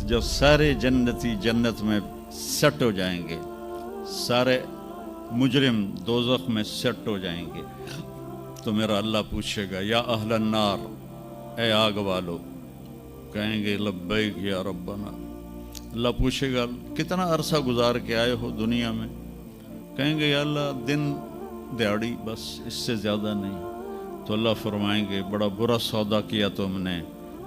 जब सारे जन्नती जन्नत में सेट हो जाएंगे, सारे मुजरिम दोज़ख में सेट हो जाएंगे, तो मेरा अल्लाह पूछेगा या अहलन नार, ए आग वालो, कहेंगे लब्बैक या रब्बना। अल्लाह पूछेगा कितना अरसा गुजार के आए हो दुनिया में, कहेंगे या अल्लाह दिन दिहाड़ी, बस इससे ज़्यादा नहीं। तो अल्लाह फरमाएंगे बड़ा बुरा सौदा किया तुमने,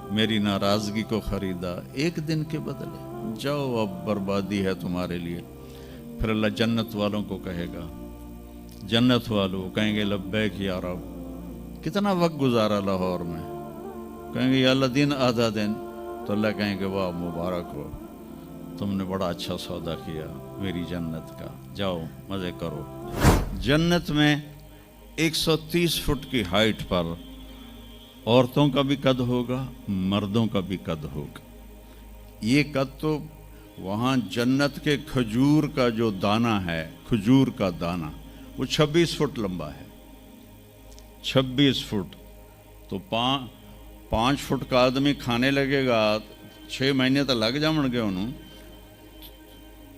मेरी नाराज़गी को ख़रीदा एक दिन के बदले, जाओ अब बर्बादी है तुम्हारे लिए। फिर अल्लाह जन्नत वालों को कहेगा, जन्नत वालों कहेंगे लब्बैक या रब, कितना वक्त गुजारा लाहौर में, कहेंगे या अल्लाह दिन आधा दिन। तो अल्लाह कहेंगे वाह मुबारक हो, तुमने बड़ा अच्छा सौदा किया मेरी जन्नत का, जाओ मज़े करो। जन्नत में 130 फुट की हाइट पर औरतों का भी कद होगा, मर्दों का भी कद होगा। ये कद तो वहाँ जन्नत के खजूर का जो दाना है, खजूर का दाना, वो 26 फुट लंबा है। 26 फुट तो 5 फुट का आदमी खाने लगेगा, 6 महीने तो लग जाएंगे उन्होंने।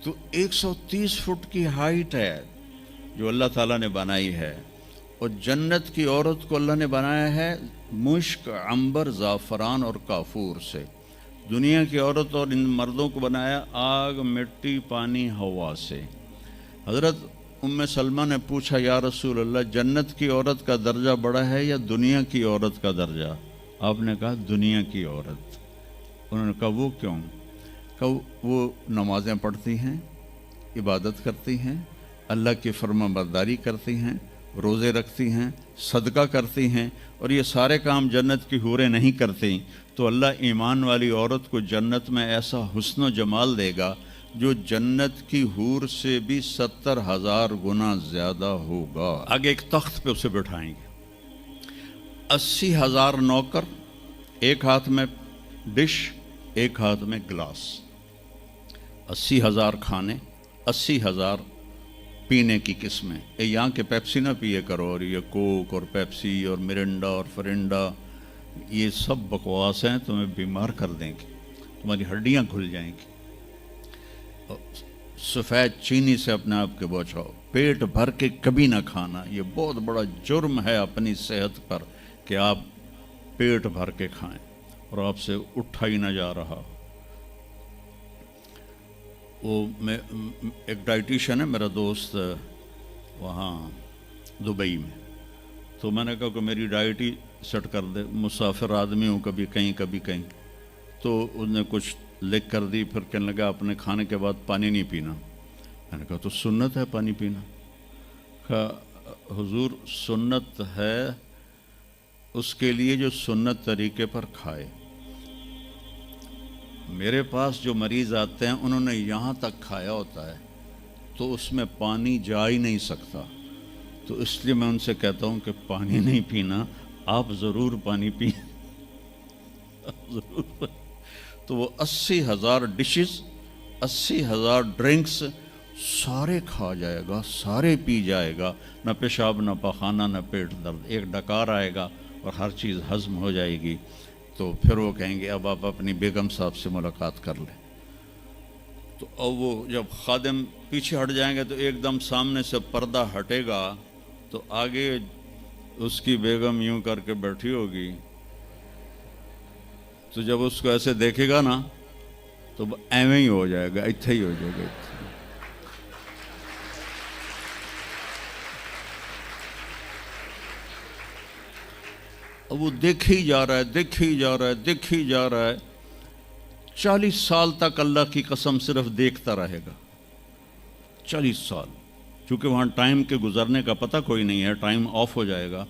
तो 130 फुट की हाइट है जो अल्लाह ताला ने बनाई है। और जन्नत की औरत को अल्लाह ने बनाया है मुश्क, अंबर, ज़ाफ़रान और काफूर से। दुनिया की औरत और इन मर्दों को बनाया आग, मिट्टी, पानी, हवा से। हज़रत उम्मे सलमा ने पूछा या रसूल अल्लाह, जन्नत की औरत का दर्जा बड़ा है या दुनिया की औरत का दर्जा? आपने कहा दुनिया की औरत। उन्होंने कहा वो क्यों? कहा वो नमाज़ें पढ़ती हैं, इबादत करती हैं, अल्लाह की फरमाबरदारी करती हैं, रोज़े रखती हैं, सदका करती हैं, और ये सारे काम जन्नत की हूरें नहीं करती। तो अल्लाह ईमान वाली औरत को जन्नत में ऐसा हुस्न व जमाल देगा जो जन्नत की हूर से भी 70,000 गुना ज़्यादा होगा। आगे एक तख्त पे उसे बिठाएंगे, 80,000 नौकर, एक हाथ में डिश, एक हाथ में गिलास, 80,000 खाने, 80,000 पीने की किस्में। यहाँ के पेप्सी ना पिए करो, और ये कोक और पेप्सी और मिरिंडा और फरिंडा, ये सब बकवास हैं, तुम्हें बीमार कर देंगे, तुम्हारी हड्डियाँ खुल जाएंगी। सफ़ेद चीनी से अपने आप के बचाओ, पेट भर के कभी ना खाना, ये बहुत बड़ा जुर्म है अपनी सेहत पर कि आप पेट भर के खाएं और आपसे उठा ही ना जा रहा। वो मैं एक डाइटिशियन है मेरा दोस्त वहाँ दुबई में, तो मैंने कहा कि मेरी डाइट ही सेट कर दे, मुसाफिर आदमी हूँ, कभी कहीं कभी कहीं। तो उसने कुछ लिख कर दी, फिर कहने लगा अपने खाने के बाद पानी नहीं पीना। मैंने कहा तो सुन्नत है पानी पीना। कहा हुजूर सुन्नत है उसके लिए जो सुन्नत तरीके पर खाए। मेरे पास जो मरीज़ आते हैं उन्होंने यहाँ तक खाया होता है तो उसमें पानी जा ही नहीं सकता, तो इसलिए मैं उनसे कहता हूँ कि पानी नहीं पीना, आप ज़रूर पानी पी ज़रूर। तो वो 80,000 डिशेस, 80,000 ड्रिंक्स सारे खा जाएगा, सारे पी जाएगा, न पेशाब, न पखाना, न पेट दर्द, एक डकार आएगा और हर चीज़ हज़म हो जाएगी। तो फिर वो कहेंगे अब आप अपनी बेगम साहब से मुलाकात कर लें। तो अब वो जब खादिम पीछे हट जाएंगे तो एकदम सामने से पर्दा हटेगा, तो आगे उसकी बेगम यूं करके बैठी होगी। तो जब उसको ऐसे देखेगा ना तो एवं ही हो जाएगा, इत्थे ही हो जाएगा। अब वो देखे ही जा रहा है, देखे ही जा रहा है, देखे ही जा रहा है। 40 साल तक अल्लाह की कसम सिर्फ देखता रहेगा, 40 साल, क्योंकि वहाँ टाइम के गुजरने का पता कोई नहीं है, टाइम ऑफ हो जाएगा।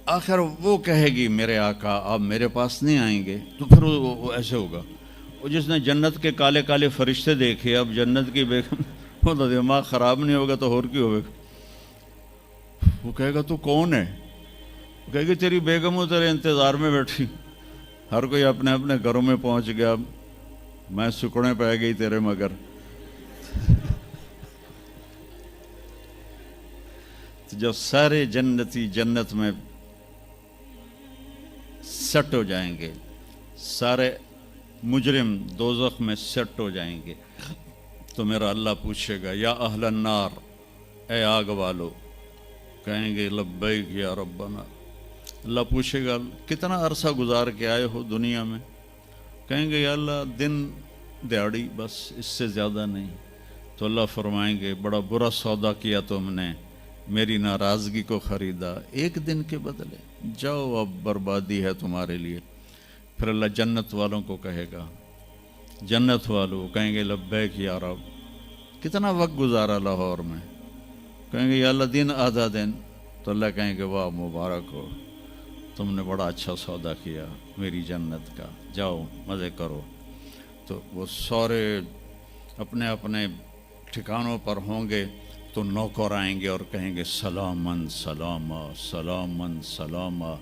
आखिर वो कहेगी मेरे आका आप मेरे पास नहीं आएंगे, तो फिर वो ऐसे होगा। वो जिसने जन्नत के काले काले फरिश्ते देखे, अब जन्नत की बेगम, वो तो दिमाग ख़राब नहीं होगा तो और क्यों होगा। वो कहेगा तू कौन है? वो कहेगी तेरी बेगम हो, तेरे इंतज़ार में बैठी। हर कोई अपने अपने घरों में पहुंच गया, मैं सुकड़े पै गई तेरे मगर। तो जब सारे जन्नती जन्नत में सेट हो जाएंगे, सारे مجرم دوزخ میں سیٹ ہو جائیں گے تو میرا اللہ پوچھے گا یا اہل النار، اے آگ والو، کہیں گے لبیک یا ربنا۔ اللہ پوچھے گا کتنا عرصہ گزار کے آئے ہو دنیا میں؟ کہیں گے یا اللہ دن دیہڑی، بس اس سے زیادہ نہیں۔ تو اللہ فرمائیں گے بڑا برا سودا کیا تم نے، میری ناراضگی کو خریدا ایک دن کے بدلے، جاؤ اب بربادی ہے تمہارے لیے۔ پھر اللہ جنت والوں کو کہے گا، جنت والوں کہیں گے لبیک یا رب، کتنا وقت گزارا لاہور میں؟ کہیں گے یا اللہ دن آدھا دن۔ تو اللہ کہیں گے واہ مبارک ہو، تم نے بڑا اچھا سودا کیا میری جنت کا، جاؤ مزے کرو۔ تو وہ سارے اپنے اپنے ٹھکانوں پر ہوں گے تو نوکر آئیں گے اور کہیں گے سلامن سلاما سلامن سلاما۔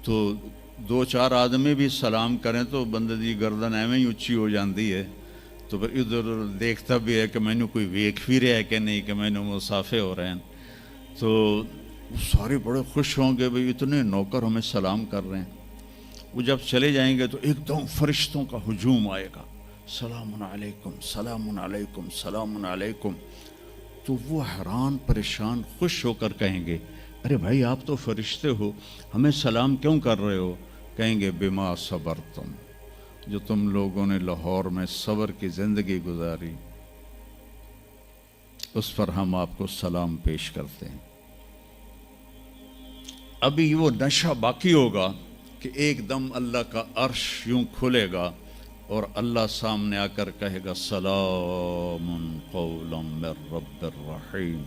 تو دو چار آدمی بھی سلام کریں تو بندے دی گردن ایویں ہی اچھی ہو جاندی ہے، تو پھر ادھر ادھر دیکھتا بھی ہے کہ میں نے کوئی ویکھ بھی رہا ہے کہ نہیں، کہ میں نے مسافے ہو رہے ہیں۔ تو وہ سارے بڑے خوش ہوں گے بھئی اتنے نوکر ہمیں سلام کر رہے ہیں۔ وہ جب چلے جائیں گے تو ایک دم فرشتوں کا ہجوم آئے گا، سلام علیکم سلام علیکم سلام علیکم۔ تو وہ حیران پریشان خوش ہو کر کہیں گے ارے بھائی آپ تو فرشتے ہو، ہمیں سلام کیوں کر رہے ہو؟ کہیں گے بما صبرتم، جو تم لوگوں نے لاہور میں صبر کی زندگی گزاری اس پر ہم آپ کو سلام پیش کرتے ہیں۔ ابھی وہ نشہ باقی ہوگا کہ ایک دم اللہ کا عرش یوں کھلے گا اور اللہ سامنے آ کر کہے گا سلام قولا من رب الرحیم،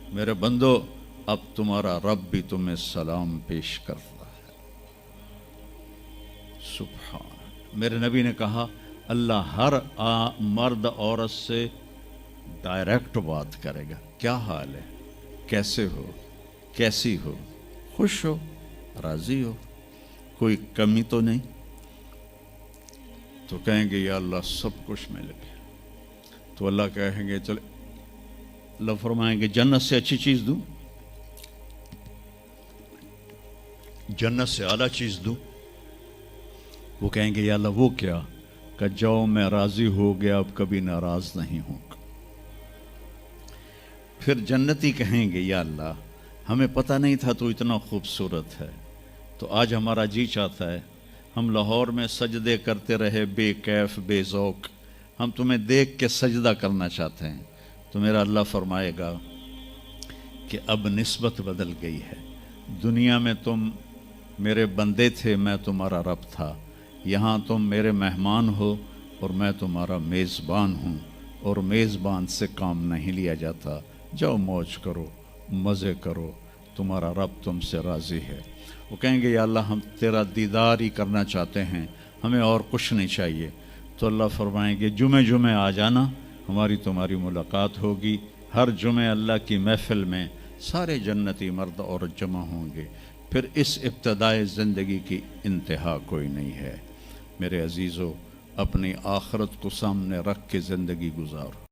میرے بندو اب تمہارا رب بھی تمہیں سلام پیش کرتا ہے۔ سبحان، میرے نبی نے کہا اللہ ہر مرد عورت سے ڈائریکٹ بات کرے گا، کیا حال ہے، کیسے ہو، کیسی ہو، خوش ہو، راضی ہو، کوئی کمی تو نہیں؟ تو کہیں گے یا اللہ سب کچھ مل گیا۔ تو اللہ کہیں گے چلے، اللہ فرمائیں گے جنت سے اچھی چیز دوں، جنت سے اعلیٰ چیز دوں؟ وہ کہیں گے یا اللہ وہ کیا؟ کہ جاؤ میں راضی ہو گیا، اب کبھی ناراض نہیں ہوں گا۔ پھر جنتی کہیں گے یا اللہ ہمیں پتہ نہیں تھا تو اتنا خوبصورت ہے، تو آج ہمارا جی چاہتا ہے ہم لاہور میں سجدے کرتے رہے بے کیف بے ذوق، ہم تمہیں دیکھ کے سجدہ کرنا چاہتے ہیں۔ تو میرا اللہ فرمائے گا کہ اب نسبت بدل گئی ہے، دنیا میں تم میرے بندے تھے، میں تمہارا رب تھا، یہاں تم میرے مہمان ہو اور میں تمہارا میزبان ہوں، اور میزبان سے کام نہیں لیا جاتا، جاؤ موج کرو، مزے کرو، تمہارا رب تم سے راضی ہے۔ وہ کہیں گے یا اللہ ہم تیرا دیدار ہی کرنا چاہتے ہیں، ہمیں اور کچھ نہیں چاہیے۔ تو اللہ فرمائیں گے جمعے جمعے آ جانا، ہماری تمہاری ملاقات ہوگی۔ ہر جمعے اللہ کی محفل میں سارے جنتی مرد عورت جمع ہوں گے۔ پھر اس ابتدائے زندگی کی انتہا کوئی نہیں ہے۔ میرے عزیزو، اپنی آخرت کو سامنے رکھ کے زندگی گزارو۔